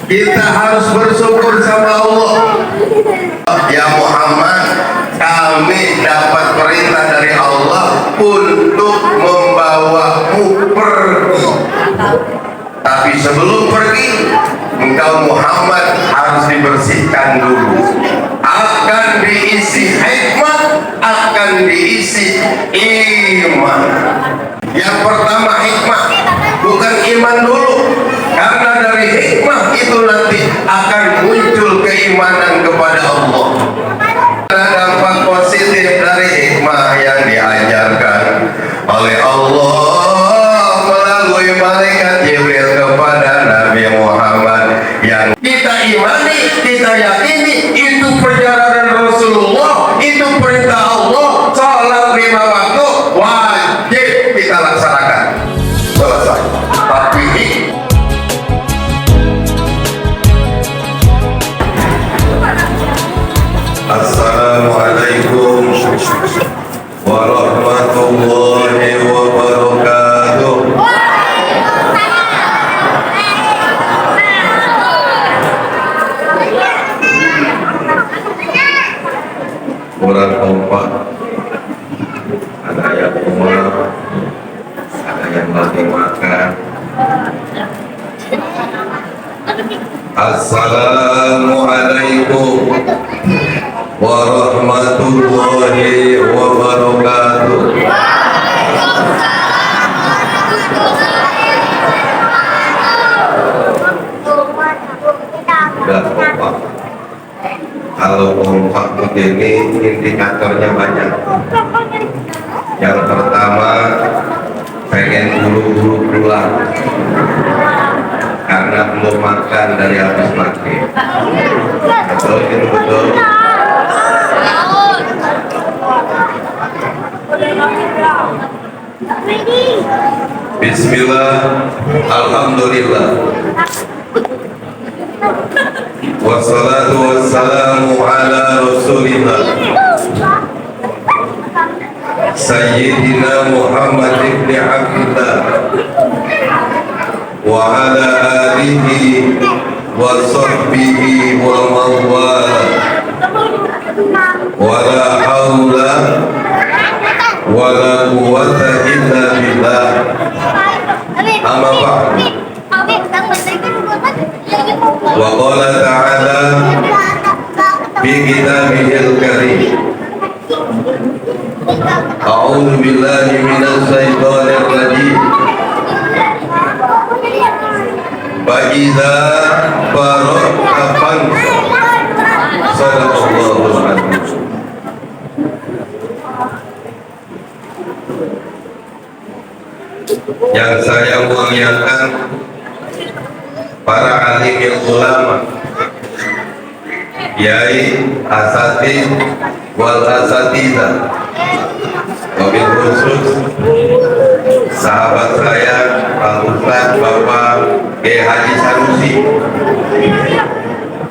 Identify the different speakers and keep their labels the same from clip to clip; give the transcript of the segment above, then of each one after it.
Speaker 1: Kita harus bersyukur sama Allah. Ya Muhammad, kami dapat perintah dari Allah untuk membawamu pergi. Tapi sebelum pergi, engkau Muhammad harus dibersihkan dulu. Akan diisi hikmah, akan diisi iman. Yang pertama hikmah, bukan iman dulu. Karena dari hikmah itu nanti akan muncul keimanan kepada Allah. Ada dampak positif dari hikmah yang diajarkan oleh Allah melalui malaikat Jibril kepada Nabi Muhammad yang kita imani, kita yakini itu perjalanan Rasulullah, itu perintah Allah. Salat 5 waktu wajib kita laksanakan. Selesai. Tapi Assalamualaikum warahmatullahi wabarakatuh. Kurang kompak, ada yang umur, ada yang lagi makan. Assalamualaikum warahmatullahi wabarakatuh. Udah kompak. Kalau kompak begini indikatornya banyak. Yang pertama, pengen buru-buru pulang karena belum makan dari habis maghrib. Betul, itu betul. Bismillah, alhamdulillah, wassalatu wassalamu ala rasulillah Sayyidina Muhammad ibn Abdullah wa ala alihi wa sahbihi wa mawala wa la hawla wa la quwwata illa billah. Amma ba'd. Wa qala ta'ala fi kitabihil karim, a'udzu billahi minasy syaithanir rajim. Fa idza faragta fansab. Shadaqallahul adzim. Yang saya muliakan para alim ulama, yai asatid wal asatidah, wabil khusus sahabat saya Pak Ustaz Bapak Kiai Haji Sanusi,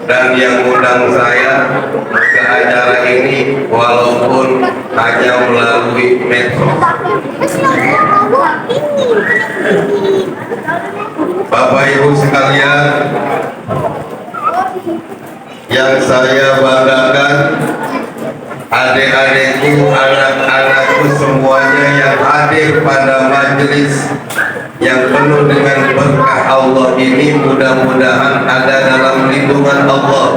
Speaker 1: dan yang undang saya ke acara ini walaupun hanya melalui medsos. Bapak Ibu sekalian, yang saya banggakan, adik-adikku, anak-anakku semuanya yang hadir pada majelis yang penuh dengan berkah Allah ini, mudah-mudahan ada dalam lindungan Allah.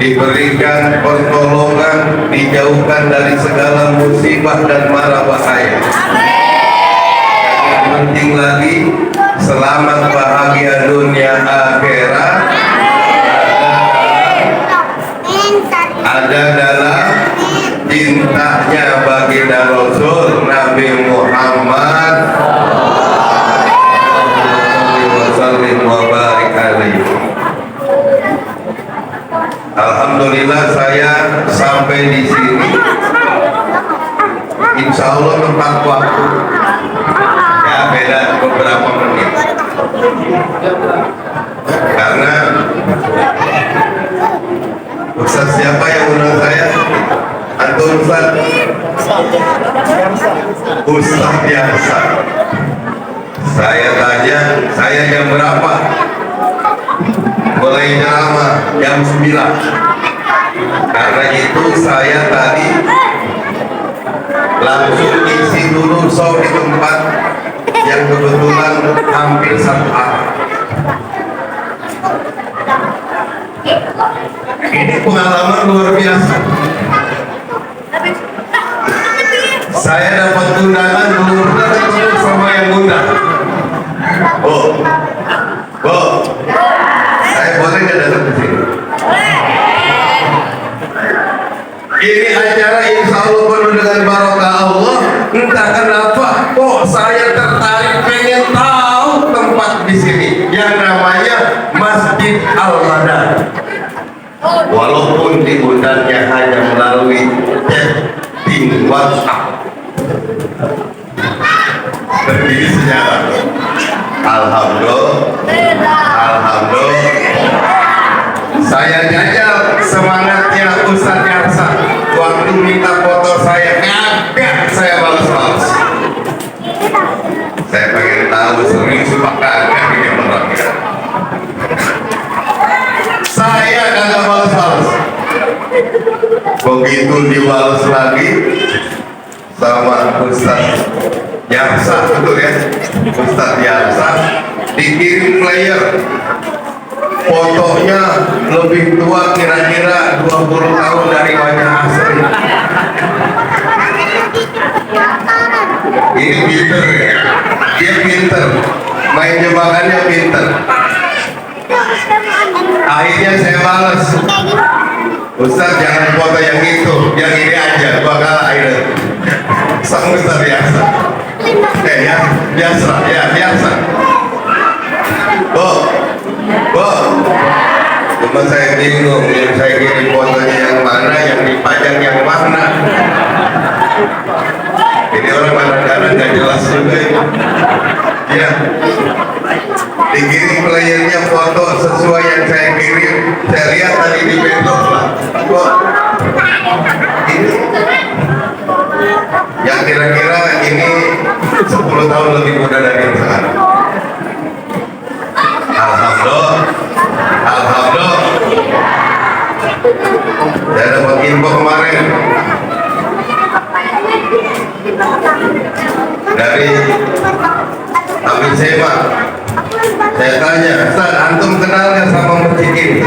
Speaker 1: Diberikan pertolongan, dijauhkan dari segala musibah dan mara bahaya. Yang penting lagi, selamat bahagia dunia akhirat ada dalam cintanya baginda Rasul Nabi Muhammad sallallahu wa barik alaihi. Alhamdulillah saya sampai di sini, insya Allah tepat waktu. Ya beda beberapa menit, karena Ustaz siapa yang undang saya? Antum Ustaz? Ustaz biasa. Saya tanya Saya jam berapa? Mulai ceramah jam 9. Karena itu saya tadi langsung isi dulu show di tempat yang kebetulan hampir 1 arah. Ini pengalaman luar biasa. Saya dapat undangan belum pernah ketemu sama yang undang. Oh, saya boleh nggak datang ke sini? Ini acara insya Allah penuh dengan barokah Allah. Entah kenapa kok saya tertarik pengen tahu tempat di sini yang namanya Masjid Al-Madani. Walaupun diundangnya hanya melalui chatting WhatsApp. Berdiri sejarah. Alhamdulillah. Saya jajal semangatnya Ustadz Yarsa. Waktu minta foto saya kagak saya balas-balas. Saya pengen tahu sering suka kagak ini orangnya. Saya kagak balas-balas. Begitu dibalas lagi sama Ustadz Yarsa, betul ya? Ustadz Yarsa dikirim player. Fotonya lebih tua kira-kira 20 tahun dari wajah asli. Ini pinter ya, dia pinter, main jebakannya pinter. Akhirnya saya balas, Ustaz jangan foto yang itu, yang ini aja, bakal akhirnya sang Ustaz biasa. Ya, biasa. Cuma saya bingung, yang saya kirim fotonya yang mana, yang dipajang yang mana. Ini orang kadang-kadang nggak jelas juga ini. Ya, dikirim playernya foto sesuai yang saya kirim. Saya lihat tadi di bedok lah. Ini yang kira-kira ini 10 tahun lebih muda dari yang sekarang. Alhamdulillah. Saya dapat info kemarin dari Amin Sema. Saya tanya, Ustaz, antum kenal nggak sama masjid ini?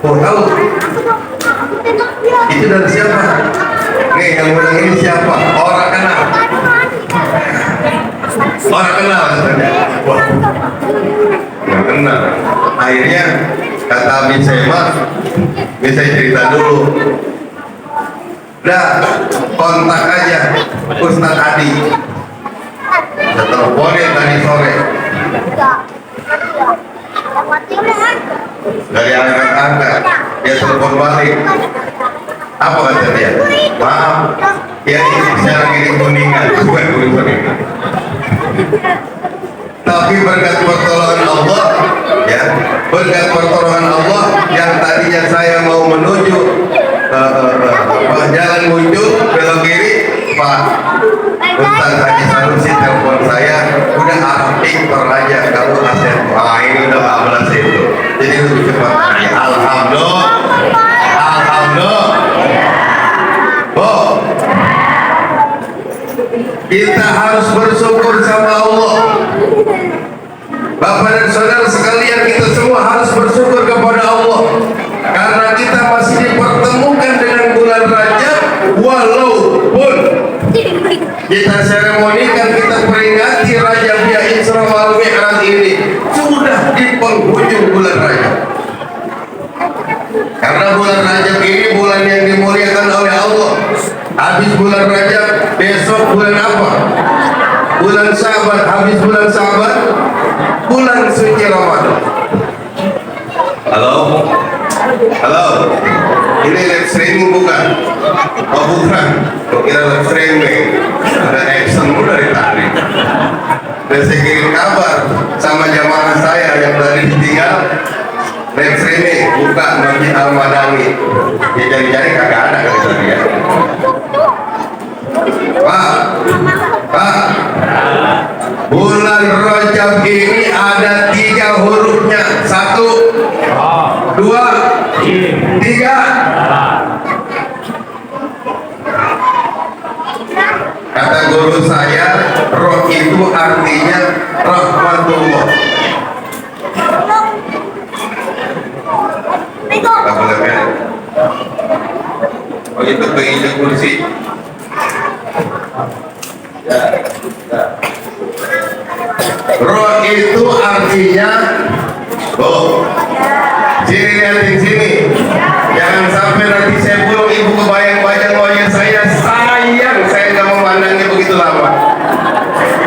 Speaker 1: Oh, tahu. Itu dari siapa? Nih, yang undang ini siapa? Orang kenal. Wah, nggak kenal. Akhirnya kata Amin Sema, bisa cerita dulu. Udah, kontak aja Ustadz Adi. Saya teleponin tadi sore. Dari angkat-angkat, dia telepon balik. Apa kata dia? Maaf, ya ini saya lagi di Kuningan, bukan Kuningan. Tapi berkat pertolongan Allah, ya, berkat pertolongan Allah yang tadinya saya mau menuju jalan muncul belok kiri, Pak Ustaz Haji Sanusi telepon saya, udah aktifkan aja kamu aset. Wah, ini udah 14 itu, jadi lebih cepat. Alhamdulillah. Kita harus bersyukur sama Allah. Bapak dan saudara sekalian, kita semua harus bersyukur kepada Allah karena kita masih dipertemukan dengan bulan Rajab, walaupun kita seremonikan, kita peringati Rajab ya Isra wal Mi'raj ini sudah di penghujung bulan Rajab. Karena bulan Rajab ini bulan yang dimuliakan oleh Allah. Habis bulan Rajab, besok bulan apa? Bulan Syaban. Habis bulan Syaban, bulan suci Ramadan. Halo? Ini live streaming bukan? Oh bukan, kok kira live streaming? Ada action dari tadi. Dan saya kirim kabar sama jamaah saya yang tadi ditinggal. Live streaming buka Masjid Al-Madani. Ya cari-cari kagak ada kali tadi ya. Pak, bulan Rajab ini roh itu artinya, oh, sini lihatin sini. Jangan sampai nanti saya pulang ibu kebayang-bayang wajah saya. Sayang, saya nggak memandangnya begitu lama.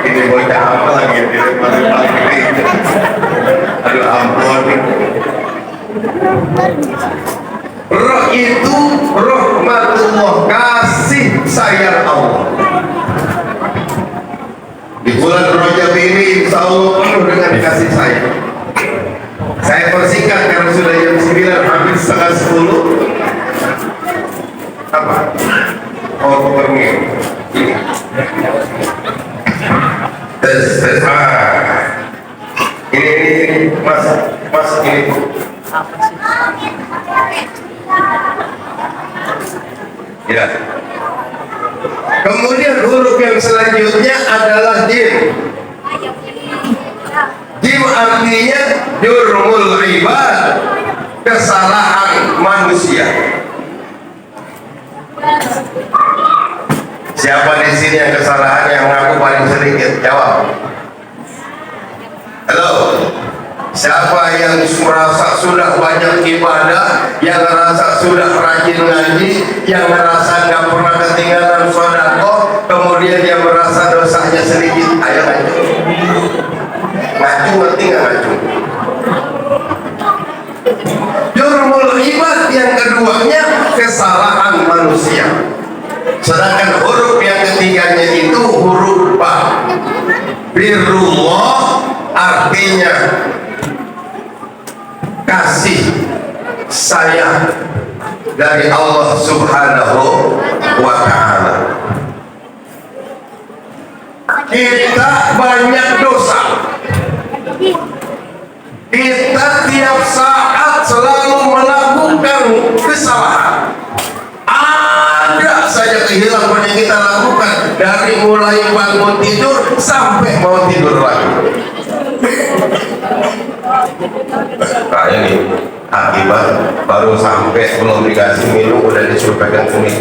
Speaker 1: Ini bocah apa lagi? Aduh ampun. Roh itu rahmatullah, kasih sayang Allah. Di bulan Rajab ini insya Allah penuh dengan kasih sayang. Saya persingkat karena sudah jam 9 hampir setengah 10. Apa? Oh, pergi. Tes. Ini mas ini. Ya. Kemudian huruf yang selanjutnya adalah jim. Jim artinya jurmul ibad, kesalahan manusia. Siapa di sini yang kesalahan yang ngaku paling sedikit? Jawab. Halo. Siapa yang merasa sudah banyak ibadah, yang merasa sudah rajin ngaji, yang merasa nggak pernah ketinggalan sedekah, kemudian dia merasa dosanya sedikit? Ayo ngaji. Ngaji ngerti nggak ngaji? Jurmul ibad yang keduanya kesalahan manusia. Sedangkan huruf yang ketiganya itu huruf ba. Birrullah artinya kasih sayang dari Allah Subhanahu wa ta'ala. Kita banyak dosa, kita tiap saat selalu melakukan kesalahan. Ada saja kehilapan yang kita lakukan, dari mulai bangun tidur sampai mau tidur lagi. Kayak nih akibat baru sampai belum dikasih minum udah disuruh pegang kumis.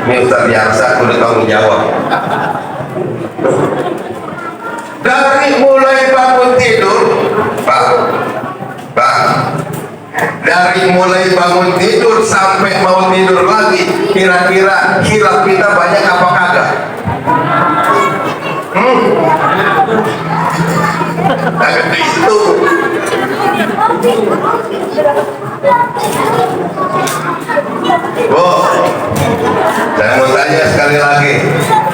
Speaker 1: Ini Ustaz biasa udah tanggung jawab. Dari mulai bangun tidur, Pak, dari mulai bangun tidur sampai mau tidur lagi, kira-kira hilaf kita banyak apa kagak? Kagak itu. Oh, saya mau tanya sekali lagi,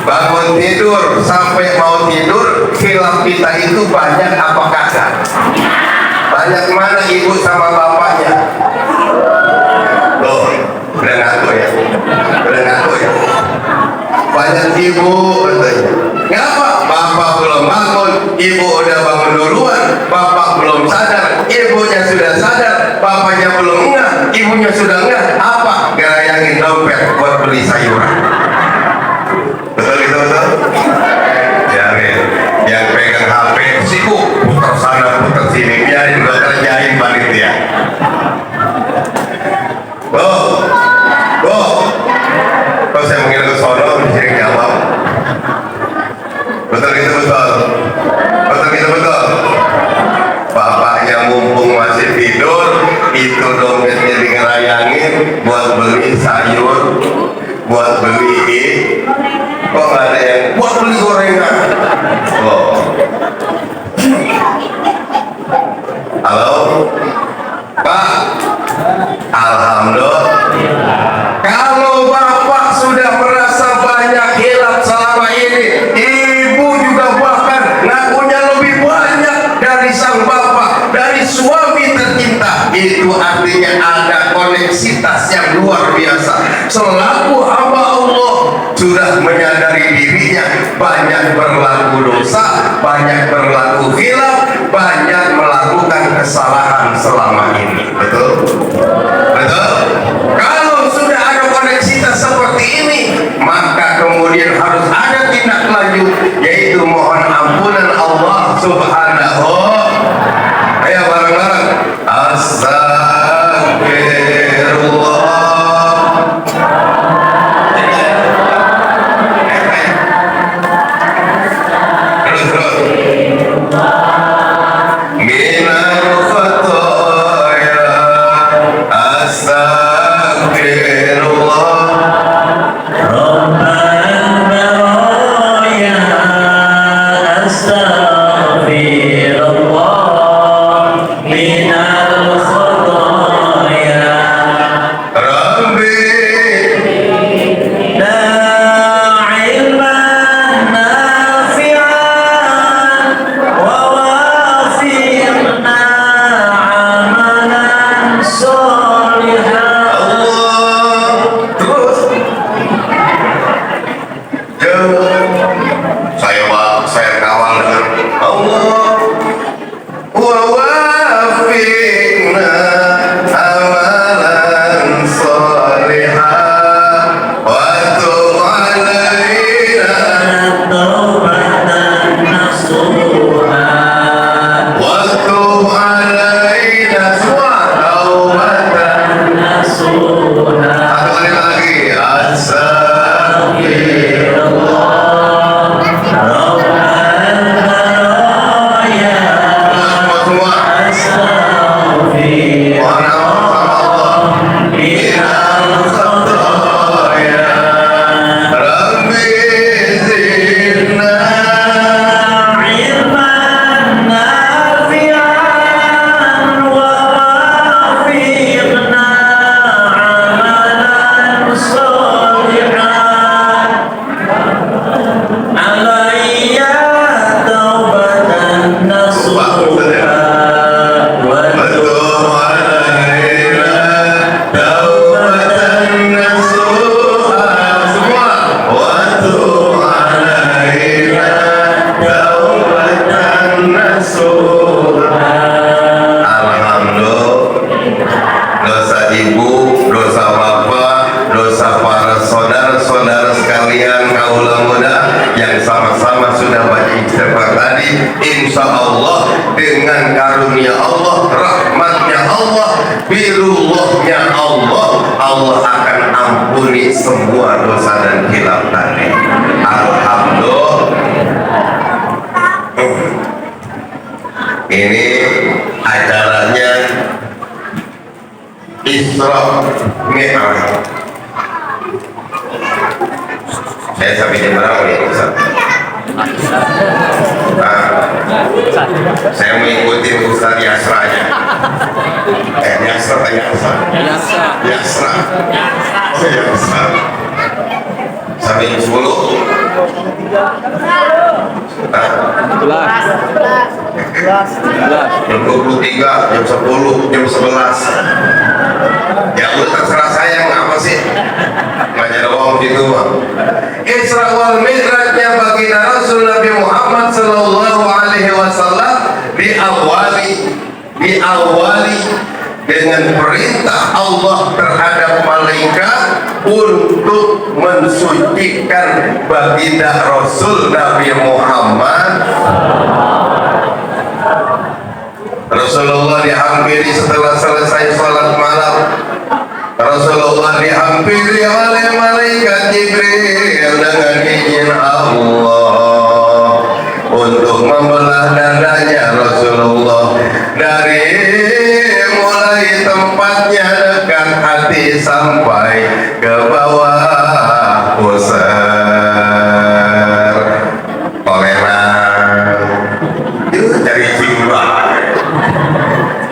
Speaker 1: bangun tidur sampai mau tidur, hilaf kita itu banyak apa kagak? Banyak mana ibu sama bapaknya? Loh, udah ngaku ya? Banyak ibu katanya. Ngapa? Bapak belum bangun, ibu udah bangun duluan. Bapak belum sadar, ibunya sudah sadar. Bapaknya belum ngeh, ibunya sudah ngeh. Apa? Gerayangin dompet buat beli sayuran. Betul itu betul? Biarin. Yang pegang HP sibuk putar sana putar sini, biarin gua kerjain panitia. Kalau saya mengira ke sono, bisa jawab. Betul itu betul. Bapaknya mumpung masih tidur, itu dompetnya digerayangin buat beli sayur, buat beli kok nggak ada yang buat beli gorengan. Oh. Halo Pak, alhamdulillah. Kalau Bapak sudah merasa banyak hilaf selama ini, Ibu juga bahkan ngakunya lebih banyak dari sang Bapak, dari suami tercinta. Itu artinya ada koneksitas yang luar biasa. Selaku hamba Allah sudah menyadari dirinya banyak berlaku dosa, banyak berlaku hilaf, banyak melakukan kesalahan selama ini. Betul? Kalau sudah ada koneksitas seperti ini, maka kemudian harus ada tindak lanjut, yaitu mohon ampunan Allah Subhanahu. Ayo bareng-bareng. Astagfirullah. Terus. Coba saja. Insya Allah dengan karunia Allah, rahmatnya Allah, birullahnya Allah, Allah akan ampuni semua dosa dan khilaf tadi. Alhamdulillah. Ini acaranya Isra Mi'raj. Saya sampai jam berapa nih Ustaz? Saya mengikuti Ustaz Yasranya. Yasra. Oh Yasra. Sampai jam 10. 11. Jam 23, jam 10, jam 11. Ya udah terserah saya apa sih? Banyak doang gitu. Isra wal Mi'rajnya baginda Rasul Nabi Muhammad sallallahu alaihi wasallam diawali dengan perintah Allah terhadap malaikat untuk mensucikan baginda Rasul Nabi Muhammad. Rasulullah dihampiri setelah selesai sholat malam. Rasulullah dihampiri oleh malaikat Jibril dengan izin Allah untuk membelah dadanya Rasulullah dari mulai tempatnya dekat hati sampai ke bawah pusar. Toleran itu dari jiwa.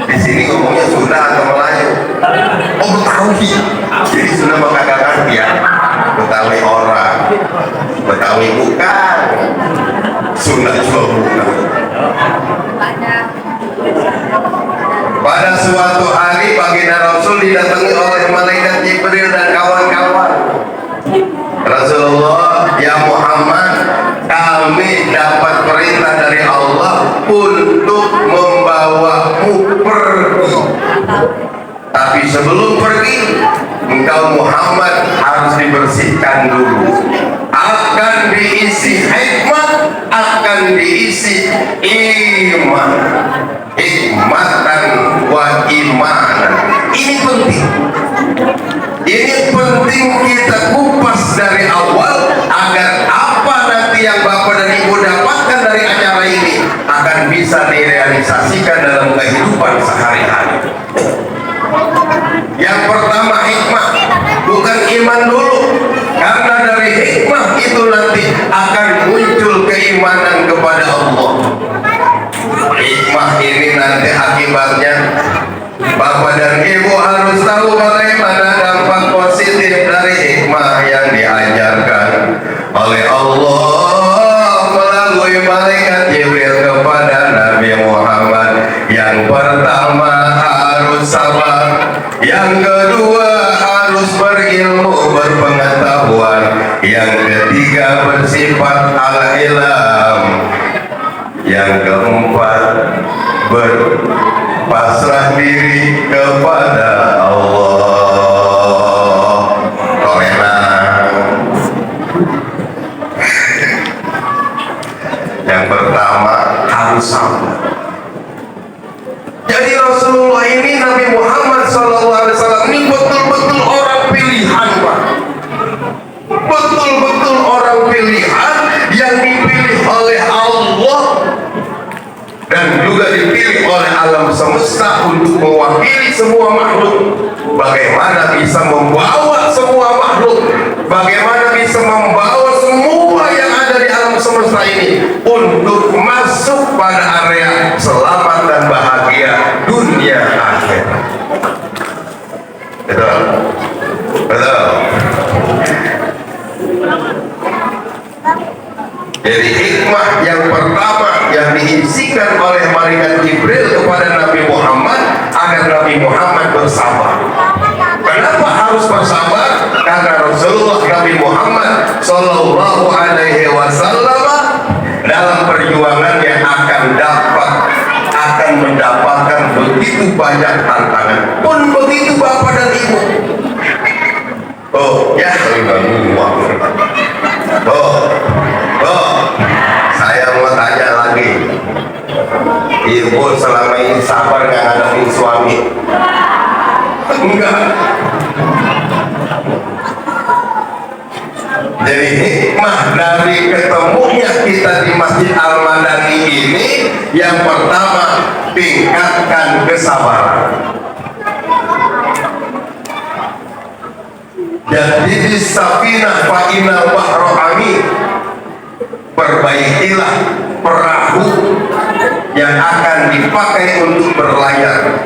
Speaker 1: Di sini ngomongnya Sunda atau Melayu? Oh Betawi. Jadi Sunda mengatakan ya Betawi orang, Betawi bukan, Sunda juga bukan. Pada suatu hari baginda Rasul didatangi oleh malaikat Jibril dan kawan-kawan. Rasulullah, ya Muhammad, kami dapat perintah dari Allah untuk membawamu pergi. Tapi sebelum pergi, engkau Muhammad harus dibersihkan dulu. Akan diisi hikmah, akan diisi iman. Hikmatan wa imanan. Ini penting. Ini penting kita kupas dari awal agar apa nanti yang Bapak dan Ibu dapatkan dari acara ini akan bisa direalisasikan dalam kehidupan sehari-hari. Yang pertama hikmah, bukan iman dulu, karena dari hikmah itu nanti akan muncul keimanan kepada Allah. Hikmah ini nanti akibatnya Bapak dan Ibu harus tahu bagaimana dampak positif dari hikmah yang diajarkan oleh Allah melalui malaikat Jibril kepada Nabi Muhammad. Yang pertama harus sabar, yang kedua harus berilmu, berpengetahuan, yang ketiga bersifat al-ilham, yang keempat berpasrah diri kepada Allah. Toleran. Yang pertama harus sabar. Jadi Rasulullah ini, Nabi Muhammad SAW ini betul-betul orang pilihan, Pak. Betul-betul orang pilihan yang dipilih oleh Allah dan juga dipilih oleh alam semesta untuk mewakili semua makhluk. Bagaimana bisa membawa semua makhluk, bagaimana bisa membawa semua yang ada di alam semesta ini untuk masuk pada area selamat dan bahagia dunia akhirat. Betul? Betul? Jadi hikmah yang pertama yang diisikan oleh malaikat Nabi Muhammad bersabar. Kenapa harus bersabar? Karena Rasulullah Nabi Muhammad Sallallahu Alaihi Wasallam dalam perjuangannya akan mendapatkan begitu banyak tantangan. Pun begitu Bapak dan Ibu. Oh ya, saya mau tanya lagi. Ibu selama ini sabar nggak ngadepin suami? Enggak. Jadi hikmah dari ketemunya kita di Masjid Al-Madani ini, yang pertama, tingkatkan kesabaran. Jadi di Safinah fa'inal bahru amin, perbaikilah perahu yang akan dipakai untuk berlayar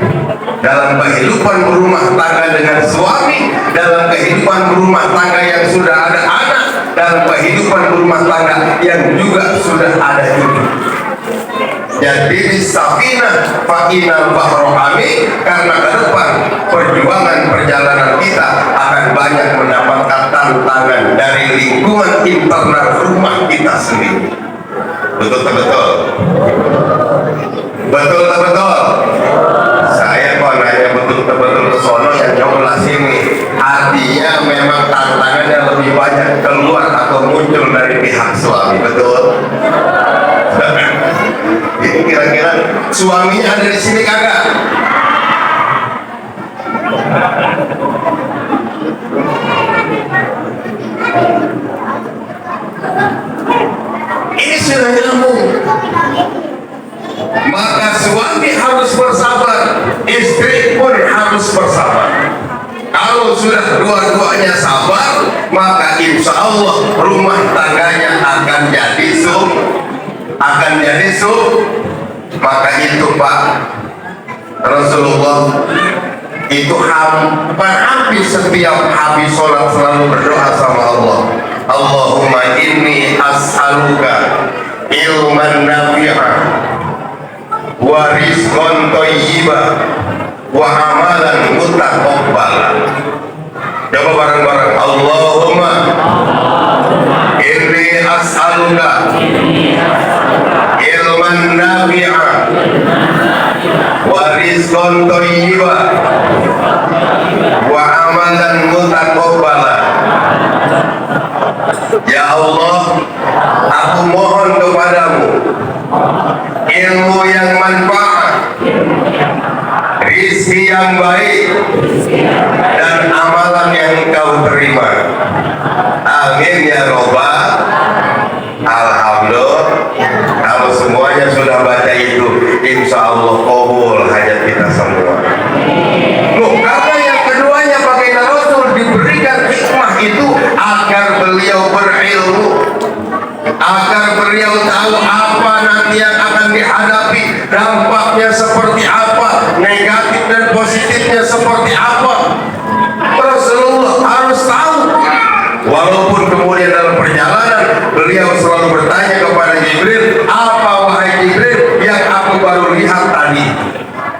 Speaker 1: dalam kehidupan berumah tangga dengan suami, dalam kehidupan berumah tangga yang sudah ada anak, dalam kehidupan berumah tangga yang juga sudah ada cucu. Jadi di Safinah fa'inal bahru amin, karena ke depan perjuangan perjalanan kita akan banyak mendapatkan tantangan dari lingkungan internal rumah kita sendiri. Betul. Saya kok nanya betul ke sono yang sebelah sini. Artinya memang tantangannya lebih banyak keluar atau muncul dari pihak suami. Betul. Ini kira-kira suaminya ada di sini kagak? Ini sudah nyambung. Maka suami harus bersabar, istri pun harus bersabar. Kalau sudah dua-duanya sabar, maka insya Allah rumah tangganya akan jadi maka itu Pak Rasulullah itu hampir setiap habis sholat selalu berdoa sama Allah. Allahumma inni as'aluka ilman nafi'ah wa rizqan thayyiban wa amalan mutaqabbalan. Coba bareng-bareng. Allahumma inni as'aluka ilman nafi'ah wa rizqan thayyiban wa amalan mutaqabbalan. Ya Allah, aku mohon kepadamu ilmu yang manfaat, rizki yang baik, dan amalan yang Engkau terima. Amin ya Robbal. Alhamdulillah. Kalau semuanya sudah baca itu, insya Allah kabul hajat kita semua. Loh, karena yang keduanya baginda Rasul diberikan hikmah itu agar beliau berilmu, agar beliau tahu apa nanti yang akan dihadapi, dampaknya seperti apa, negatif dan positifnya seperti apa. Rasulullah harus tahu. Walaupun kemudian dalam perjalanan beliau selalu bertanya kepada Jibril, apa wahai Jibril yang aku baru lihat tadi?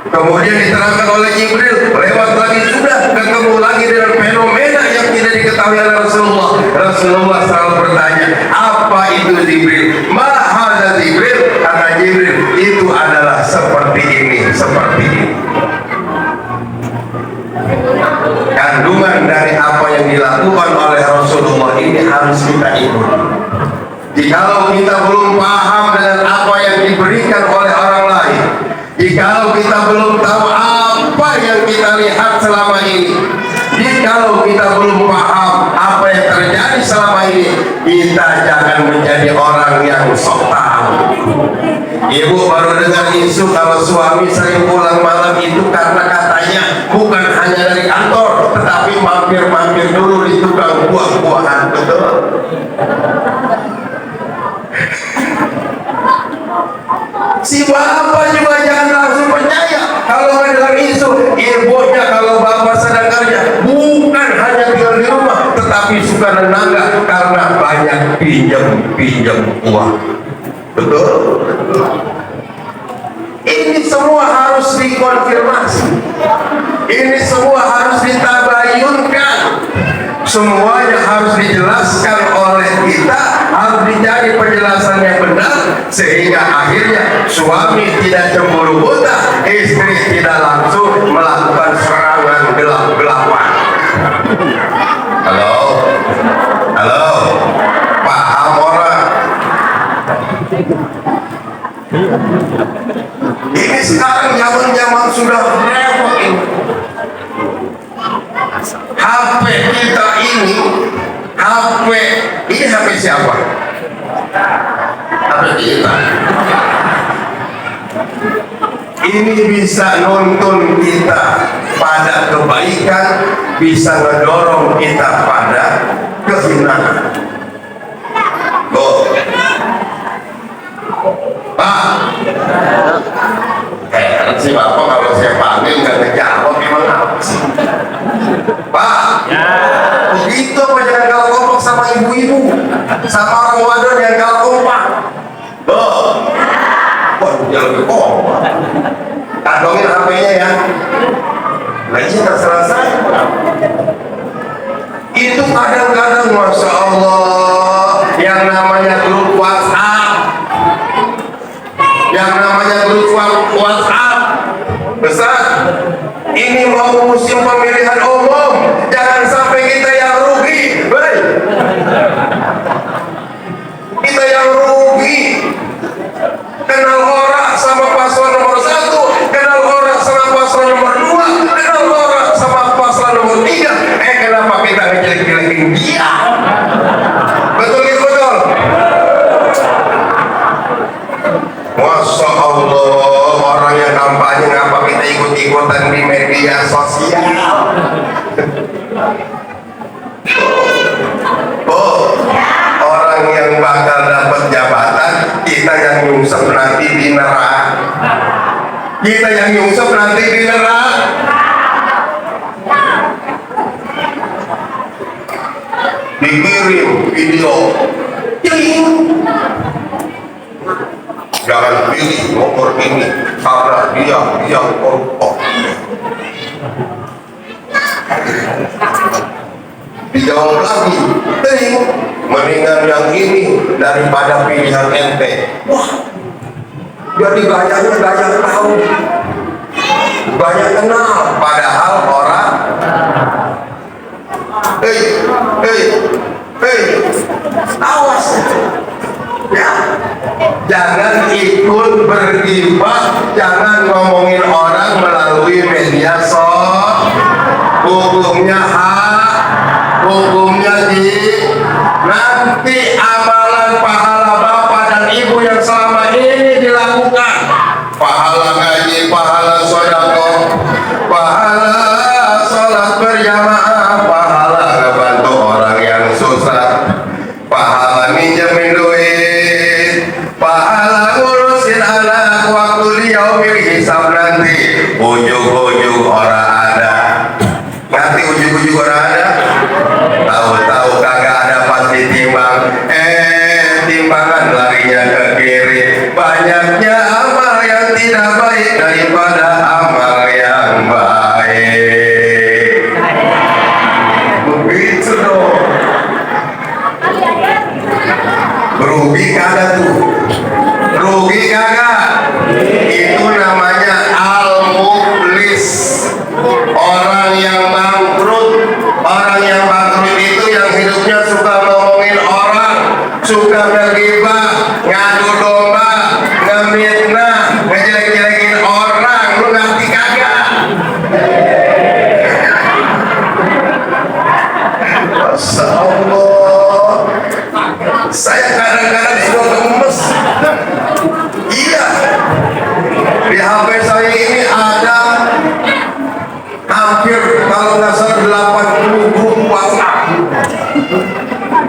Speaker 1: Kemudian diterangkan oleh Jibril, lewat lagi sudah ketemu lagi dengan fenomena yang tidak diketahui oleh Rasulullah. Rasulullah selalu bertanya, apa itu Jibril? Mahada Jibril? Kata Jibril, itu adalah seperti ini, seperti ini. Kandungan dari apa yang dilakukan oleh Rasulullah ini harus kita ikuti. Jikalau kita belum paham dengan apa yang diberikan oleh orang lain, jikalau kita belum tahu apa yang kita lihat selama ini, jikalau kita belum paham apa yang terjadi selama ini, kita jangan menjadi orang yang sok tahu. Ibu baru dengar isu kalau suami sering pulang malam itu karena katanya bukan hanya dari kantor, tetapi mampir-mampir dulu di tukang buah-buahan. Betul? Si bapak juga jangan langsung percaya kalau mendengar isu ibunya kalau bapak sedang kerja, bukan hanya tinggal di rumah, tetapi suka nenangga karena banyak pinjam uang. Betul? Ini Ini semua harus dikonfirmasi. Ini semua harus ditabayunkan. Semuanya harus dijelaskan oleh kita, harus dicari penjelasan yang benar, sehingga akhirnya suami tidak cemburu buta, istri tidak langsung melakukan serangan gelap-gelapan. Halo, halo, paham orang? Ini sekarang zaman sudah repot ini. HP kita ini, HP siapa? HP kita. Ini bisa nuntun kita pada kebaikan, bisa ngedorong kita pada kehinaan. Oh, Pak, si Bapak kalau saya panggil nggak ngejawab gimana sih? Pak, begitu apa jangan kalah kompak sama ibu-ibu, sama orang wadon yang kalah kompak. Waduh, dia lebih kompak. Kantongin HP-nya ya. Lagi terserah saya. Itu kadang-kadang Masya Allah, yang namanya grup WhatsApp, besar. Ini mau musim pemilihan umum, jangan sampai kita yang rugi. Baik, kita yang rugi. Kenal orang sama paslon nomor 1, kenal orang sama paslon nomor 2, kenal orang sama paslon nomor 3. Kenapa kita ngejelek-jelekin dia? Betul gitu, betul. Masya Allah, orang yang kampanye ngapa kita ikut-ikutan di media sosial? Orang yang bakal dapat jabatan, kita yang nyungsep nanti di neraka. Kita yang nyungsep nanti di neraka. Dikirim video, jangan pilih nomor ini karena dia yang koruptor. Dijawab lagi, mendingan yang ini daripada pilihan ente. Wah, jadi banyak tahu, banyak kenal, padahal orang awas ya, jangan ikut bergibah, jangan ngomongin orang melalui media sosial. Hukumnya hukumnya nanti amalan pahala bapak dan ibu yang selama ini dilakukan, pahala ngaji, pahala sedekah, pahala sholat berjamaah, pahala ngebantu orang yang susah, pahala minjemin duit, pahala ngurusin anak waktu dia hisab nanti ujung-ujung orang ada. Nanti ujung-ujung orang ada, tahu-tahu kagak ada pasti timbang. Timbangan larinya ke kiri. Banyaknya amal yang tidak baik daripada amal yang baik. Begitu dong. Rugi kagak tuh? Rugi kagak? Itu namanya al-muflis. Orang yang bangkrut. Orang yang bangkrut itu yang hidupnya suka ngomongin orang, suka ngegibah, ngadu domba, ngemitnah, ngejelek-jelekin orang. Lu ngerti kagak? Masya Allah, saya kadang-kadang sudah gemes. Iya, di HP saya ini ada hampir kalau nggak salah 80 grup WhatsApp.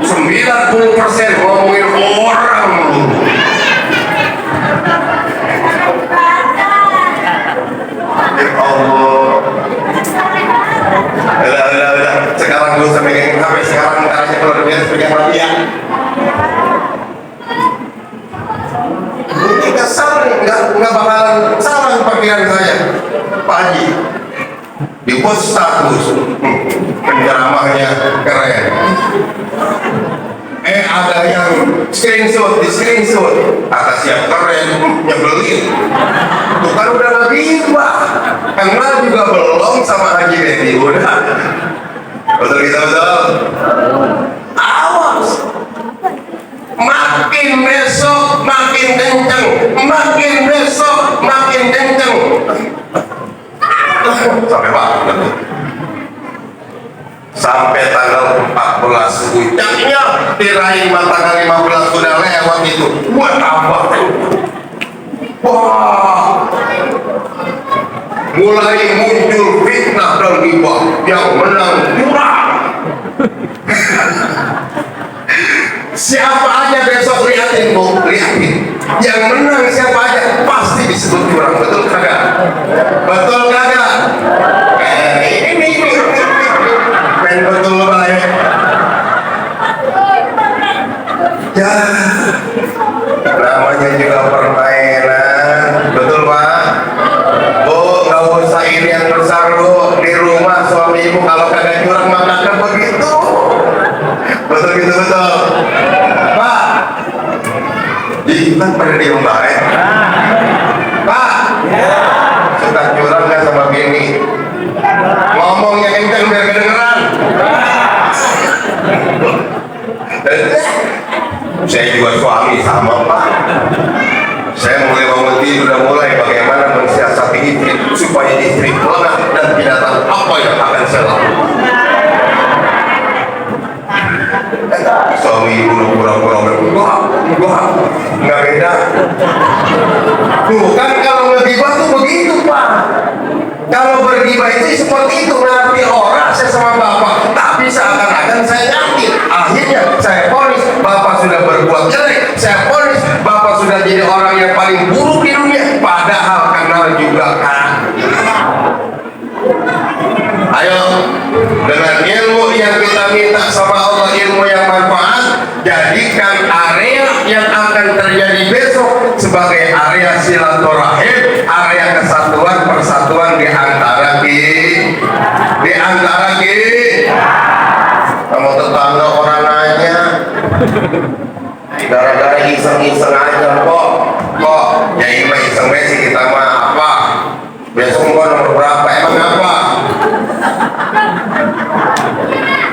Speaker 1: 90% ngomongin orang. Ya Allah. Udah. Sekarang gue usah megangin HP. Sekarang ntar aja kalau dia pegang lagi ya. Ini kesal nih, nggak bakalan salah. kelebihan saya, Pak Haji. Dibuat status, penceramahnya keren. Ada yang screenshot, di screenshot, atas yang keren, nyebelin. Itu kan udah gak bisa. Kenal juga belum sama Haji Dedi, udah. Betul kita betul. Awas. Makin besok makin kenceng, makin besok makin kenceng. Sampai Pak. Sampai tanggal 14 puncaknya diraih, tanggal 15 sudah lewat itu. Buat tambah. Wah. Mulai muncul fitnah dan ghibah, yang menang curang. Siapa aja besok liatin, Bu, liatin. Yang menang siapa aja pasti disebut curang, betul kagak? Betul kagak? Ini betul baik. Ya, namanya juga permainan, betul Pak? Bu, nggak usah ini yang besar, Bu. Di rumah suami ibu kalau kagak curang maka begitu. Betul gitu, betul. Pak, kita pada diem baik. Pak, suka curang nggak sama bini? Ngomongnya kenceng biar kedengeran. Saya juga suami sama Pak. Saya mulai bangun tidur udah mulai bagaimana mensiasati istri supaya istri lengah dan tidak tahu apa yang akan saya lakukan. Suami ibu pura-pura enggak beda. Tuh kan kalau ngegibah tuh begitu Pak. Kalau bergibah itu seperti itu, nanti orang saya sama bapak, tapi seakan-akan saya yakin. Akhirnya saya vonis bapak sudah berbuat jelek, saya vonis bapak sudah jadi orang yang paling buruk di dunia, padahal kenal juga kan. Ayo, dengan ilmu yang kita minta sama Allah, ilmu yang manfaat, jadikan area yang akan terjadi besok sebagai area silaturahim, area kesatuan persatuan di antara kamu tetangga orang nanya gara-gara iseng-iseng aja kok ya ini mah iseng sih kita mah apa besok gua nomor berapa emang apa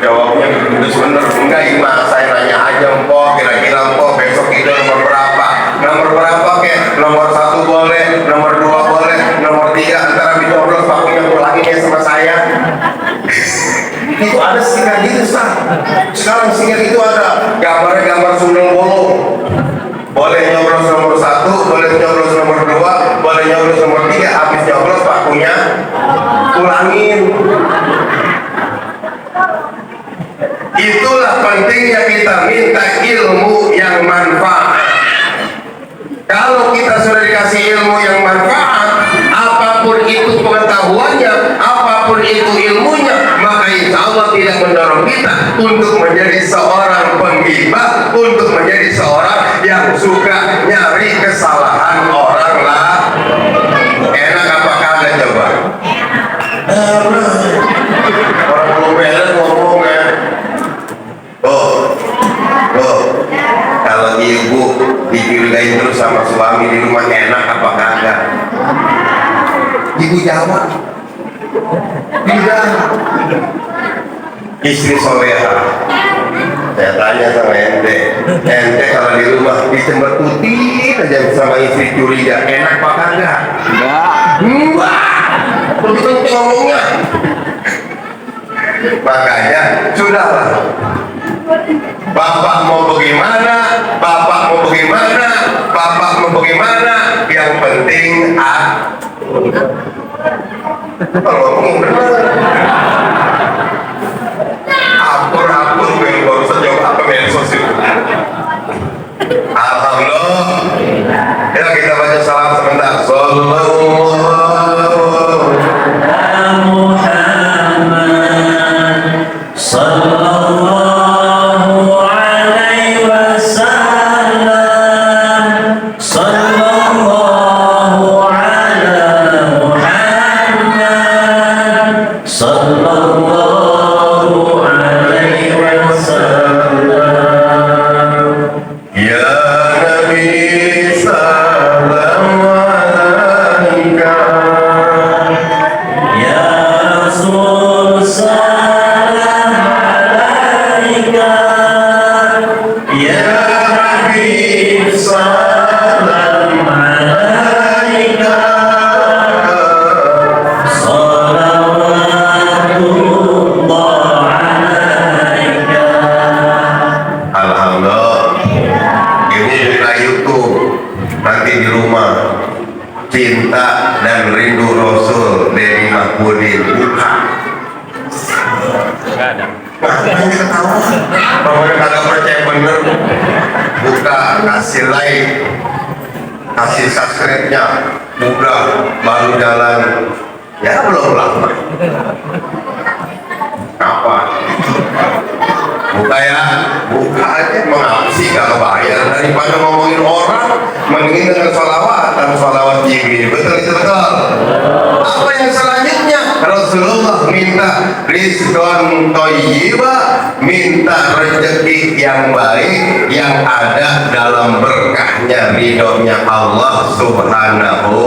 Speaker 1: jawabnya gitu bener enggak Ima saya nanya aja kok kira-kira kok besok itu nomor berapa kek nomor 1 boleh nomor 2 boleh nomor 3 antara dicoblos pakunya pulangin ya sama saya. Itu ada stiker gitu Ustaz. Sekarang stiker itu ada gambarnya gambar sundel bolong. Boleh nyoblos nomor 1, boleh nyoblos nomor 2, boleh nyoblos nomor 3, habis nyoblos pakunya pulangin. Itulah pentingnya kita minta ilmu yang manfaat. Kalau kita sudah dikasih ilmu yang manfaat, apapun itu pengetahuannya, apapun itu ilmunya, maka insya Allah tidak mendorong kita untuk menjadi seorang penggibah, untuk menjadi seorang yang suka nyari kesalahan orang lah. Enak apa kagak coba? Orang belum beres ngomong ya. Kalau ibu dicurigain terus sama suami di rumah enak apa kagak? Ibu jawab tidak. Istri soleha, saya tanya sama ente kalau di rumah disembetutin aja sama istri curiga enak apa kagak? Enggak begitu ngomongnya. Makanya sudahlah, bapak mau bagaimana, yang penting kalau ngomong benar. Ampun yang baru saja apa medsos itu. Alhamdulillah. Ya kita baca salam sebentar. Sallallahu Syarifudin buka.
Speaker 2: Nggak ada.
Speaker 1: Ngapain ketawa? Pokoknya kagak percaya bener. Buka, kasih like, kasih subscribe-nya, udah baru jalan. Ya belum lama. Kapan? Buka ya, buka aja. Mengapa sih gak kebayar? Daripada ngomongin orang, mendingin dengan sholawat ini. Betul itu betul. Apa yang selanjutnya? Rasulullah minta rizqan thayyiba, minta rezeki yang baik yang ada dalam berkahnya ridhonya Allah Subhanahu.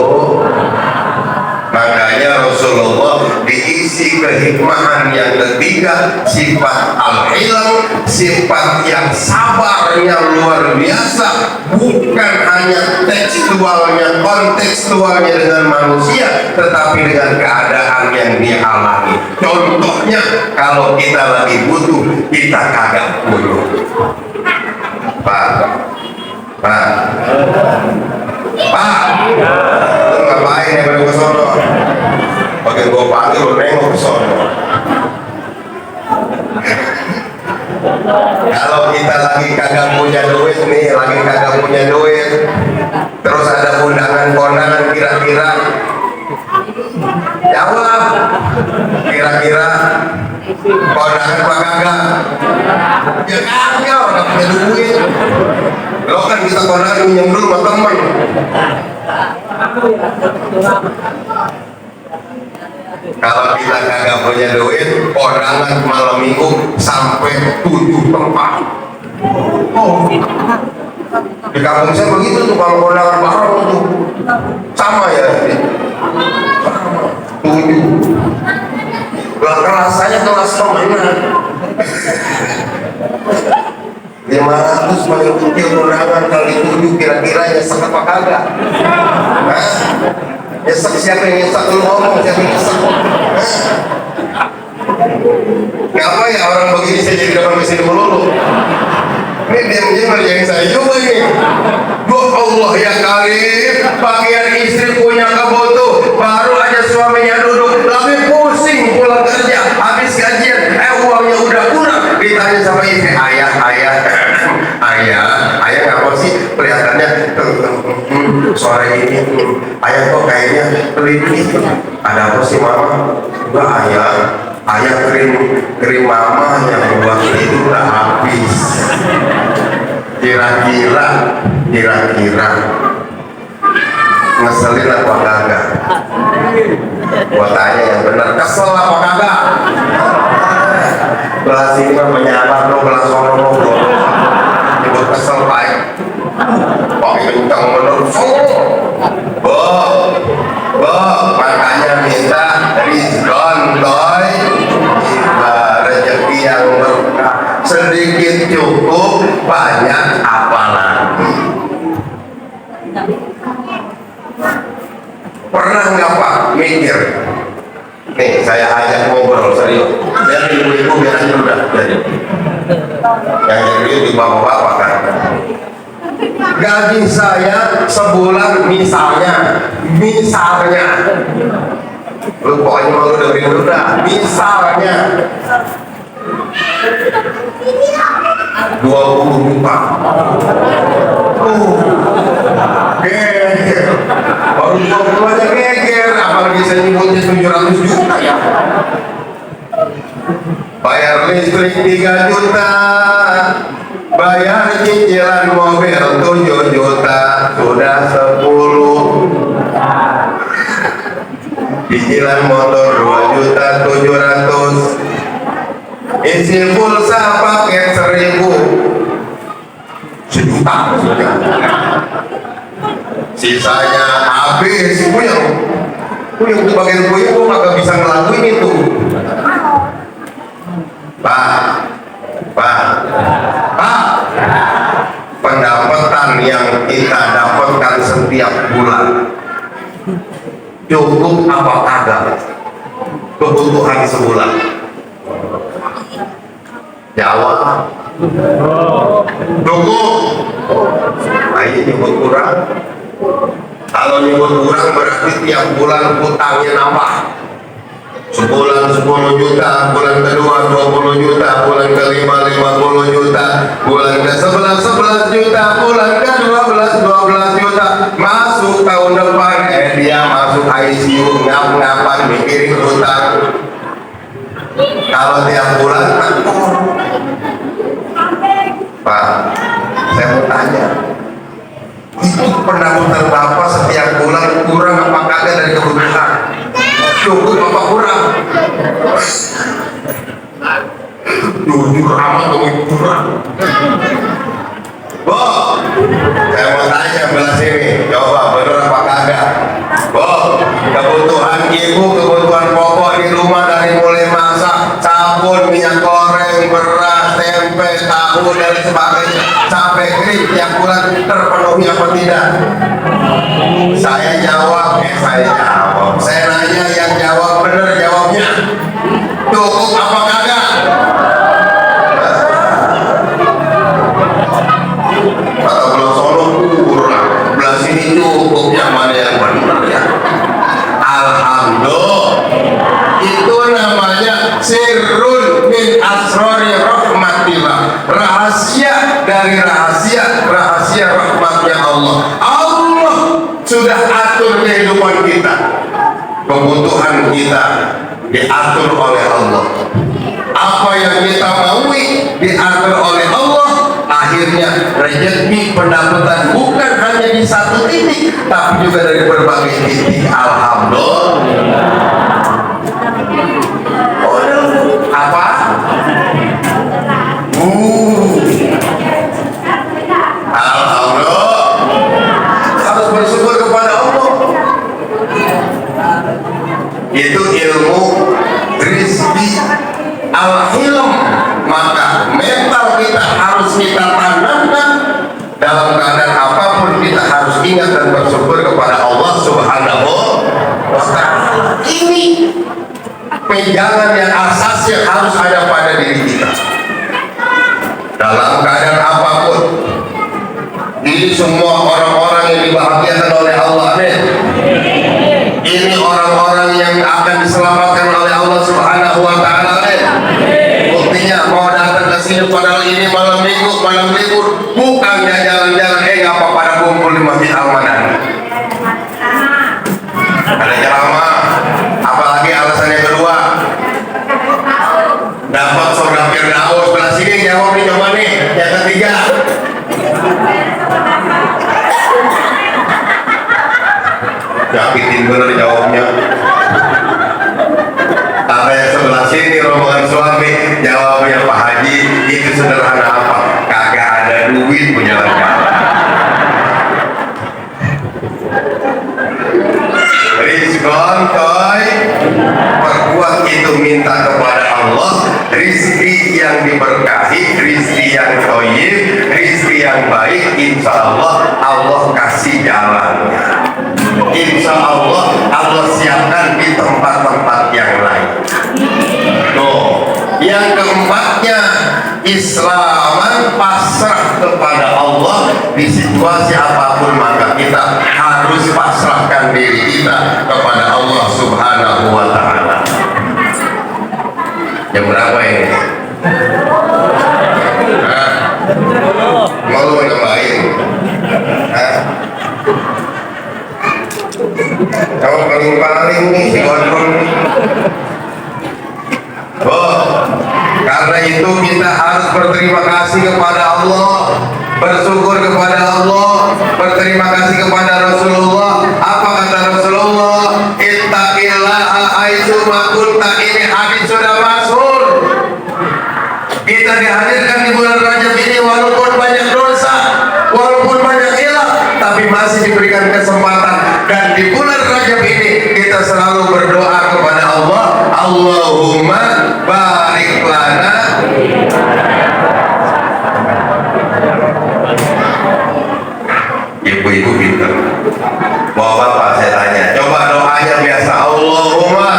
Speaker 1: Makanya Rasulullah diisi kehikmahan yang ketiga, sifat al-ilm, sifat yang sabarnya luar biasa, bukan hanya tekstualnya, kontekstualnya dengan manusia, tetapi dengan keadaan yang dia alami. Contohnya, kalau kita lagi butuh, kita kagak butuh. Pak, lu ngapain ya pada kesono? Pakai gua panggil lu nengok kesono. Kalau kita lagi kagak punya duit nih, terus ada undangan-kondangan, kira-kira jawab, kira-kira kondangan apa kagak? Ya kagak, udah punya duit. Lo kan bisa kondangan minjem dulu sama temen. Kalau kita kagak punya duit, kondangan malam minggu sampai 7 tempat. Oh. Di kampung saya begitu tuh, kalau kondangan bareng tuh sama ya, sama 7. Rasanya kelas permainan 500 paling kecil kondangan kali 7, kira-kira nyesek apa kagak? Hah? Nyesek siapa yang nyesek? Lu ngomong siapa yang nyesek? Ngapa ya orang begini saya jadi depan mesin melulu? Ini diam-diam ngerjain saya juga ini. Duh Allah ya Karim, bagian istri punya kebutuh, baru aja suaminya duduk, lebih pusing pulang kerja, habis gajian, uangnya udah kurang, ditanya sama istri, ayah ngapa sih kelihatannya sore ini, ayah kok kayaknya pelipis, ada apa sih mama? Enggak ayah krim mama yang buat itu udah habis. Kira-kira ngeselin apa kagak? Gua tanya yang benar, kesel apa kagak? Belah sini mah menyamar lo, belah sono lo, nyebut kesel baik. Pakai kencang bener, makanya minta rizqan thayyiba, rezeki yang berkah. Sedikit cukup, banyak apalagi. Pernah nggak Pak mikir? Nih saya ajak ngobrol serius. Biar ibu-ibu biar aja udah jadi. Yang jadi di bapak-bapak kan. Gaji saya sebulan misalnya, lu pokoknya mau dengerin dulu dah. Misalnya 20 juta. Geger. Baru 20 aja geger, apalagi saya nyebutnya 700 juta ya. Bayar listrik 3 juta, bayar cicilan mobil 7 juta, sudah 10. Cicilan motor 2.700.000, isi pulsa paket 1.000, sejuta maksudnya. Sisanya habis, puyeng bagian puyeng gua kagak bisa ngelakuin itu. Pak, pendapatan yang kita dapatkan setiap bulan cukup apa kagak kebutuhan sebulan? Jawab. Cukup. Nah ini nyebut kurang. Kalau nyebut kurang berarti tiap bulan utangnya nambah. Sebulan 10 juta, bulan kedua 20 juta, bulan kelima 50 juta, bulan ke 11 juta, bulan ke 12 juta. Masuk tahun depan, dia masuk ICU, ngap-ngapan mikirin hutang. Kalau tiap bulan Pak, saya mau tanya, itu pendapatan Bapak setiap bulan kurang apa kagak dari kebutuhan? Cukup apa kurang? Jujur amat dong, kurang. Bo, saya mau tanya belah sini, coba bener apa kagak? Bo, kebutuhan ibu, kebutuhan pokok di rumah dari mulai masak, sabun, minyak goreng, beras, tempe, tahu dan sebagainya sampai kering tiap bulan terpenuhi apa tidak? Saya jawab, saya nanya yang jawab bener jawabnya. Cukup apa kagak? Kata belah sono kurang, belah sini cukup, yang mana yang benar ya? Alhamdulillah, itu namanya sirrun min asrori rahmatillah, rahasia dari rahasia rahmatnya Allah. Allah sudah atur kehidupan kita, kebutuhan kita diatur oleh Allah, apa yang kita maui diatur oleh Allah. Akhirnya rezeki pendapatan bukan hanya di satu titik, tapi juga dari berbagai titik. Alhamdulillah. Apa? Alhamdulillah. Harus bersyukur kepada Allah. Itu ilmu rizki al-hilm. Maka mental kita harus kita tanamkan. Dalam keadaan apapun kita harus ingat dan bersyukur kepada Allah Subhanahu wa ta'ala. Ini pegangan yang asas yang harus ada pada diri kita dalam keadaan apapun. Ini semua orang-orang yang dibahagiakan oleh Allah. Ini orang-orang yang akan diselamatkan oleh Allah Subhanahu wa ta'ala. Buktinya mau datang ke sini padahal ini malam minggu, malam libur, bukannya jalan-jalan, ngapa pada kumpul di Masjid Al-Manan. Ada ceramah, apalagi alasan yang kedua, dapat surga Firdaus. Belah sini jawab nih, coba nih. Yang ketiga, nyakitin bener jawabnya. Kata yang sebelah sini rombongan suami, jawabnya Pak Haji itu sederhana apa? Kagak ada duit punya jalan. Rizqan toy, perkuat itu minta kepada Allah rizki yang diberkahi, rizki yang toyib, rizki yang baik. Insya Allah Allah kasih jalannya. Insya Allah Allah siapkan di tempat-tempat yang lain. Tuh, yang keempatnya, Islaman pasrah kepada Allah di situasi apapun, maka kita harus pasrahkan diri kita kepada Allah Subhanahu wa ta'ala. Jam berapa ini? Mau lu nambahin? Kalau paling-paling nih si gondrong. Karena itu kita harus berterima kasih kepada Allah, bersyukur kepada Allah, berterima kasih kepada Rasulullah. Apa kata Rasulullah? Ittaqillaha haitsu ma kunta. Ini hadis sudah masyhur. Kita dihadirkan di bulan Rajab ini walaupun banyak dosa, walaupun banyak hilang, tapi masih diberikan kesempatan. Dan di bulan Rajab ini kita selalu berdoa kepada Allah, Allahumma barik lana. Ibu-ibu pintar. Mau bapak saya tanya, coba doanya biasa, Allahumma.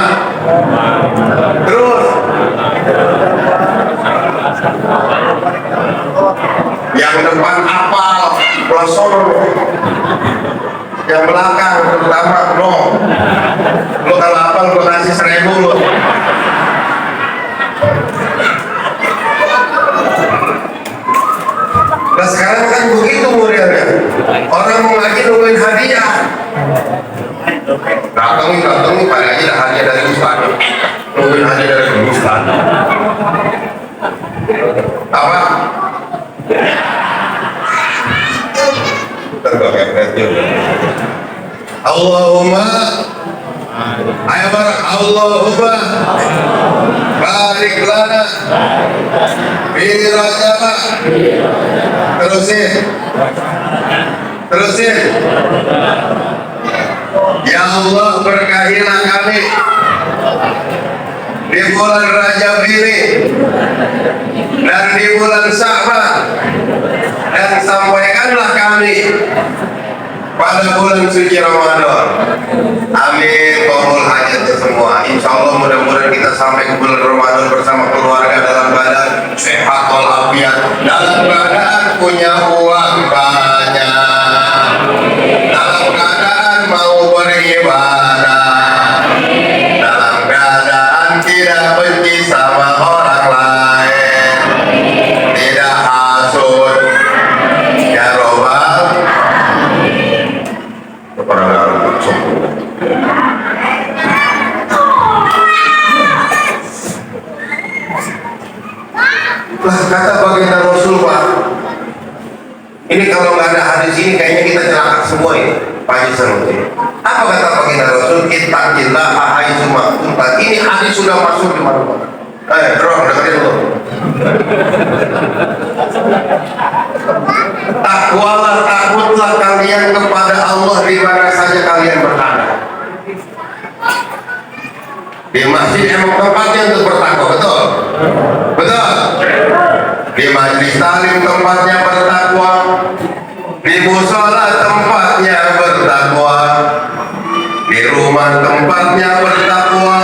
Speaker 1: Terus yang depan apal, pelosor. Yang belakang terutama no. Lu kalau apal gue kasih 1000 lu. ketemu pada aja dah hadiah dari Ustaz. Mungkin hadiah dari Ustaz. Apa? Allahumma ayo bareng Allahumma barik lana fi Rajab. Terusin ya Allah, berkahilah kami di bulan Rajab ini dan di bulan Sya'ban, dan sampaikanlah kami pada bulan suci Ramadan. Amin. Qabul hajat semua. Insya Allah mudah-mudahan kita sampai ke bulan Ramadan bersama keluarga dalam keadaan sehat walafiat, dalam keadaan punya uang banyak, dalam keadaan mau beribadah, dalam keadaan tidak benci sama orang lain, tidak hasud. Ya Robbal lah kata baginda Rasul, Pak. Ini kalau nggak ada hadis ini kayaknya kita celaka semua ini, Pak Haji Sanusi. Apa kata baginda Rasul? Ittaqillah haitsuma kunta. Ini hadis sudah masuk di mana-mana. Bro, dengerin dulu. Takwalah, takutlah kalian kepada Allah di mana saja kalian berada. Di masjid emang tempatnya untuk bertakwa, betul? Betul. Di majlis talim tempatnya bertakwa, di musola tempatnya bertakwa, di rumah tempatnya bertakwa,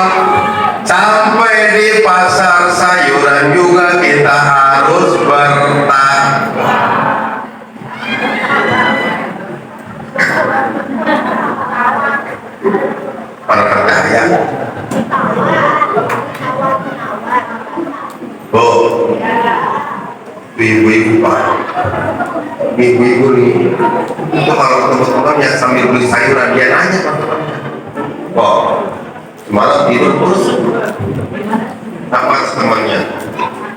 Speaker 1: sampai di pasar sayuran juga kita harus bertakwa. Para percaya, ibu-ibu Pak, ibu-ibu nih, itu kalau ketemu temannya sambil beli sayuran dia nanya Pak, semalam tidur kurus, apa temannya?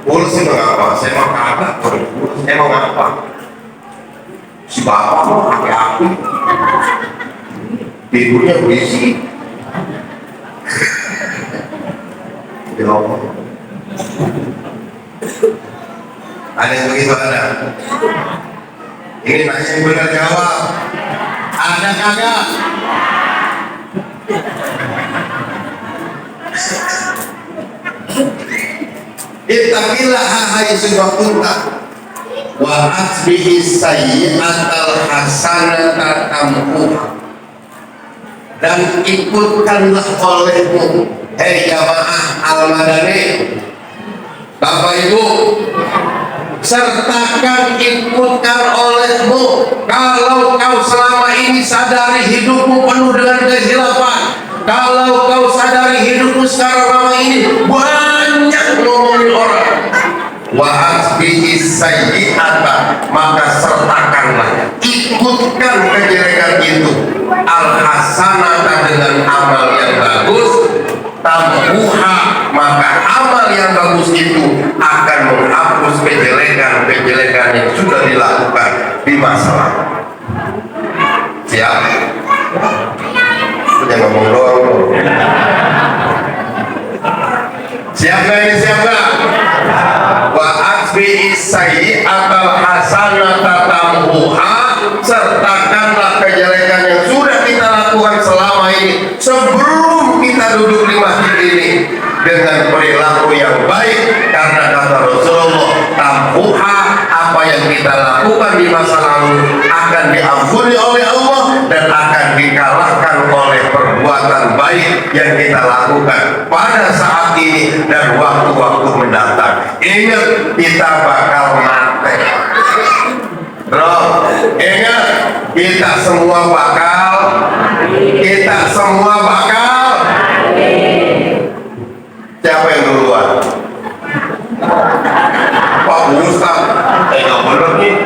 Speaker 1: Kurus sih mengapa? Saya mau kagak kurus, emang apa? Si bapak mau pakai api, tidurnya berisi. Ya Allah. Ada yang begitu ada? Ini nanya yang benar jawab. Ada kagak? Ittaqillah haitsu kunta wa atbihi sayyi'atal hasanata tamhuha, dan ikutkanlah olehmu, hei jamaah Al-Madani, Bapak Ibu, sertakan, ikutkan olehmu. Kalau kau selama ini sadari hidupmu penuh dengan kehilafan, kalau kau sadari hidupmu sekarang lama ini banyak ngomongin orang, wa asbihi sayyi'ata, maka sertakanlah, ikutkan kejelekan itu, al-hasanata, dengan amal yang bagus, tamhuha, maka amal yang bagus itu akan menghapus kejelekan-kejelekan yang sudah dilakukan di masa lalu. Siap? Udah ngomong doang. Siap gak ini? Siap gak? Wa asbihi sayyi'atal hasanata tamhuha, sertakanlah kejelekan yang sudah kita lakukan selama ini sebelum kita duduk di masjid ini dengan perilaku yang baik, karena kata Rasulullah, tamhuha, apa yang kita lakukan di masa lalu akan diampuni oleh Allah dan akan dikalahkan oleh perbuatan baik yang kita lakukan pada saat ini dan waktu-waktu mendatang. Ingat, kita bakal mati. Bro, ingat, kita semua bakal siapa yang duluan? Pak Ustaz, nggak bener nih.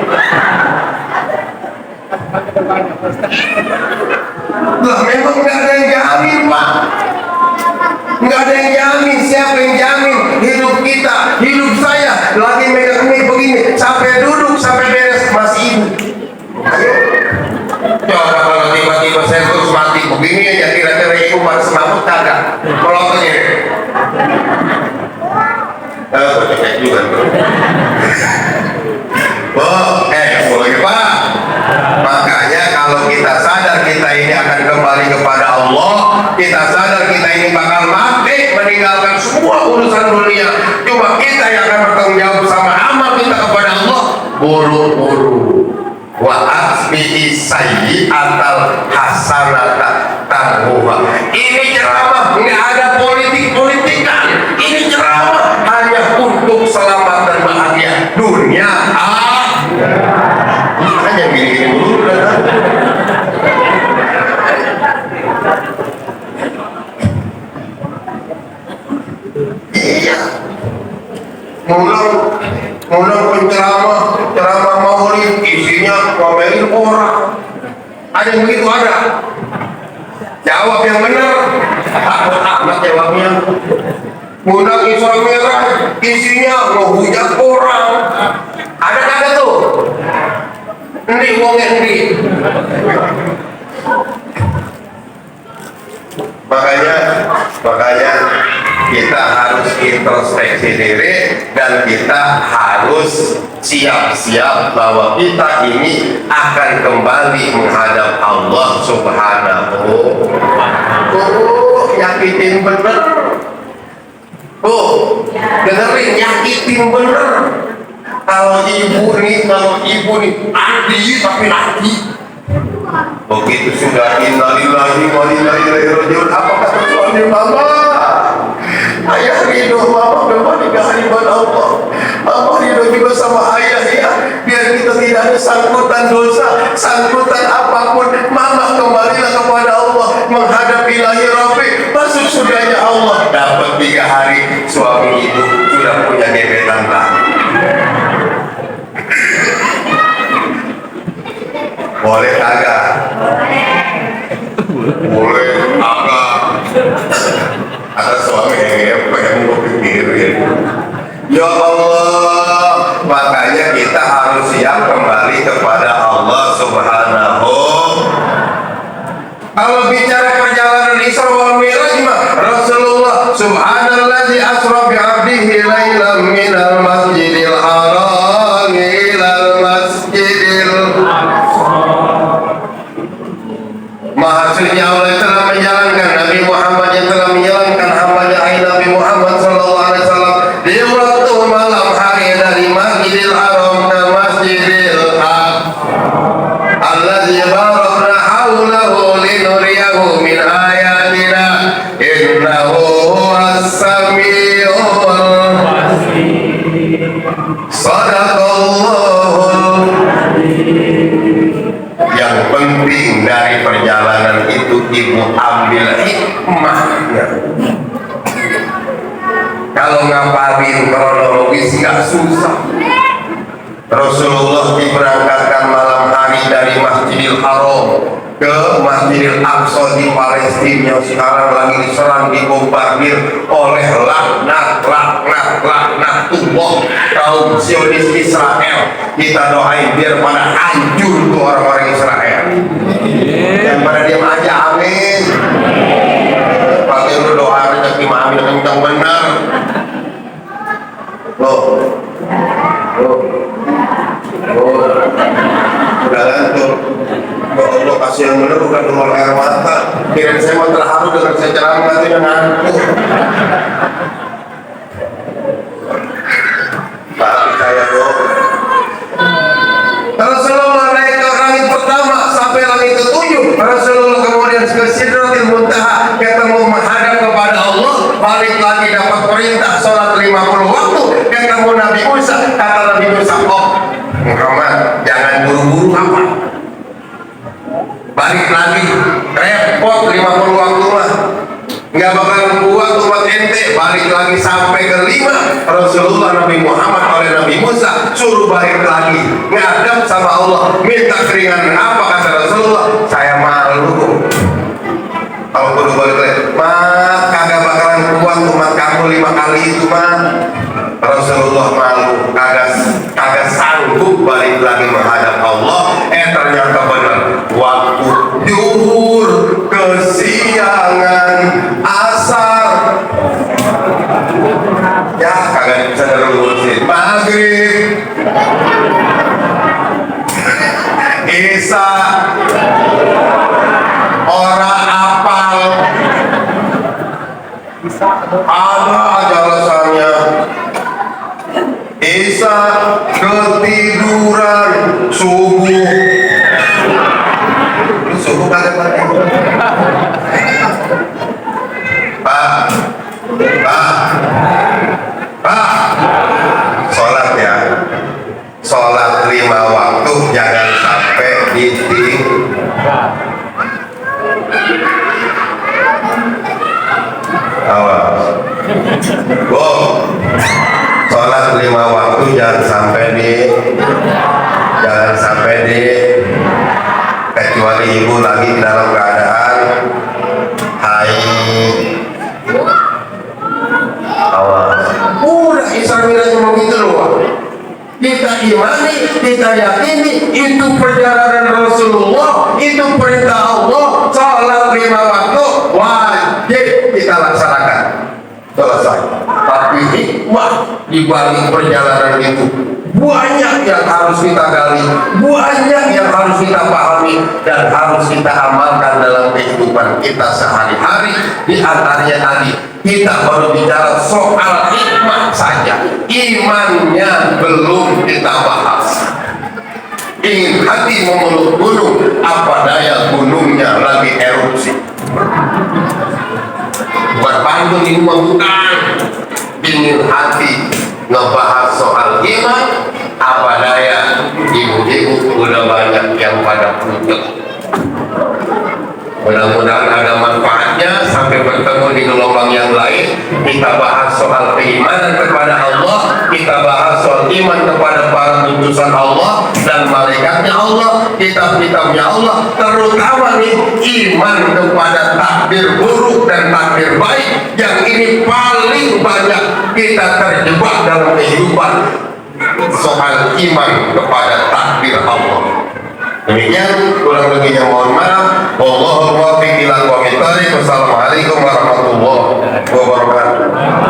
Speaker 1: Lah memang nggak ada yang jamin Pak. yang jamin hidup kita, hidup saya lagi megang mic begini sampai duduk sampai beres masih ibu. Ayo, coba kalau tiba-tiba saya terus mati begini aja, kira-kira ibu pada semangat kagak? Pelotnya cek juga boleh Pak. Makanya kalau kita sadar kita ini akan kembali kepada Allah, kita sadar kita ini bakal mati meninggalkan semua urusan dunia, cuma kita yang akan bertanggung jawab sama amal kita kepada Allah. Buru-buru wa asbihi sayyi'atal hasanata tamhuha. Ini ceramah nggak ada politik-politikan, ini ceramah hanya untuk selamat dan bahagia dunia hanya gini-gini dulu. Iya, mulai ceramah maulid isinya ngomelin orang. Ada yang begitu ada. Jawab yang benar. Takut amat jawabnya. Undang Isra Mi'raj isinya ngehujat orang. Ada kagak tuh? Endi wongnya endi. Makanya kita harus introspeksi diri dan kita harus siap-siap bahwa kita ini akan kembali menghadap Allah Subhanahu. Yakin bener. Dengerin, yakin bener. Kalau ibu nih adi tapi laki. Begitu sudah innalillahi wa inna ilaihi raji'un, apa kata suami mama? Ayah ridho mama kembali ke hadirat Allah. Mama ridho juga sama ayah ya, biar kita tidak ada sangkutan dosa, sangkutan apapun. Mama kembalilah kepada Allah, menghadap ilahi Rabbi. Masuk surganya Allah. Dapat 3 hari suami ibu sudah punya gebetan lagi. Boleh kagak? Boleh kagak? Ada suami yang gue pikirin. Ya Allah, makanya kita harus siap kembali kepada Allah Subhanahu. Kalau bicara perjalanan Isra wal Mi'raj, Rasulullah subhanallazi asra bi 'abdihi lailan minal masjidil haram ilal masjidil aqsa. Maha suci Allah yang telah menjalankan Nabi Muhammad, yang telah menjalankan hamba-Nya Nabi Muhammad sallallahu alaihi wasallam di waktu malam hari dari Masjidil Haram ke Masjidil Aqsa. Allazi barakna haulahu linuriyahu min ayatina innahu as-sami'ul basir. Sadaqallahul azim. Yang penting dari perjalanan itu ibu ambil hikmahnya. Kalau ngapalin kronologis nggak susah. Rasulullah diberangkatkan malam hari dari Masjidil Haram ke Masjidil Aqsa di Palestina yang sekarang lagi diserang, dibombardir oleh laknatullah kaum Zionis Israel. Kita doain biar pada hancur tuh orang-orang Israel. Yang pada diam aja, amin. Pakai lu doa rezeki amin kencang benar. Udah ngantuk. Allah kasih yang benar, bukan keluar air mata. Kirain saya mau terharu dengan saya ceramah, katanya ngantuk. Tapi saya Rasulullah naik ke langit pertama sampai langit ke-7. Rasulullah kemudian ke Sidratil Muntaha, ketemu menghadap kepada Allah. Balik lagi dapat perintah sholat 50 waktu, ketemu Nabi Musa. Kata Nabi Musa, Muhammad jangan buru-buru apa. Balik lagi, repot 50 waktu lah, nggak bakalan kuat umat ente. Balik lagi sampai ke-5, Rasulullah Nabi Muhammad oleh Nabi Musa suruh balik lagi ngadap sama Allah, minta keringanan. Apa kata Rasulullah? Saya malu kalau kudu balik lagi, kagak bakalan kuat umat kamu 5 kali kali itu mah Rasulullah malu, kagak sanggup balik lagi menghadap Allah. Ternyata benar, waktu zuhur, kesiangan, asar, ya kagak bisa nerusin. Maghrib, Isya, ora apal, ada aja alasannya. Isya ketiduran, subuh kagak pakai. Pak, sholat ya, sholat 5 waktu jangan sampai ditinggal. Awas, sholat 5 waktu jangan sampai di kecuali ibu lagi dalam keadaan haid. Awas, udah Islamnya cuma gitu loh. Kita imani, kita yakini itu perjalanan Rasulullah, itu perintah Allah. Salat 5 waktu wajib kita laksanakan. Selesai. Tapi hikmah di balik perjalanan itu banyak yang harus kita gali, banyak yang harus kita pahami, dan harus kita amalkan dalam kehidupan kita sehari-hari. Di antaranya tadi kita baru bicara soal hikmah saja, imannya belum kita bahas. Ingin hati memeluk gunung, apa daya gunungnya lagi erupsi. Buat pantun ini bukan. Ingin hati ngebahas soal iman, apa daya ibu-ibu udah banyak yang pada putus. Mudah-mudahan ada manfaatnya. Sampai bertemu di gelombang yang lain, kita bahas soal keimanan kepada Allah, kita bahas soal iman kepada para utusan Allah dan malaikatnya Allah, kitab-kitabnya Allah, terutama nih iman kepada takdir buruk dan takdir baik, yang ini paling banyak kita terjebak dalam kehidupan. Soal iman kepada takdir Allah. Demikian, kurang lebihnya mohon maaf. Wallahu muwaffiq ila aqwamit thoriq. Wassalamualaikum warahmatullahi wabarakatuh.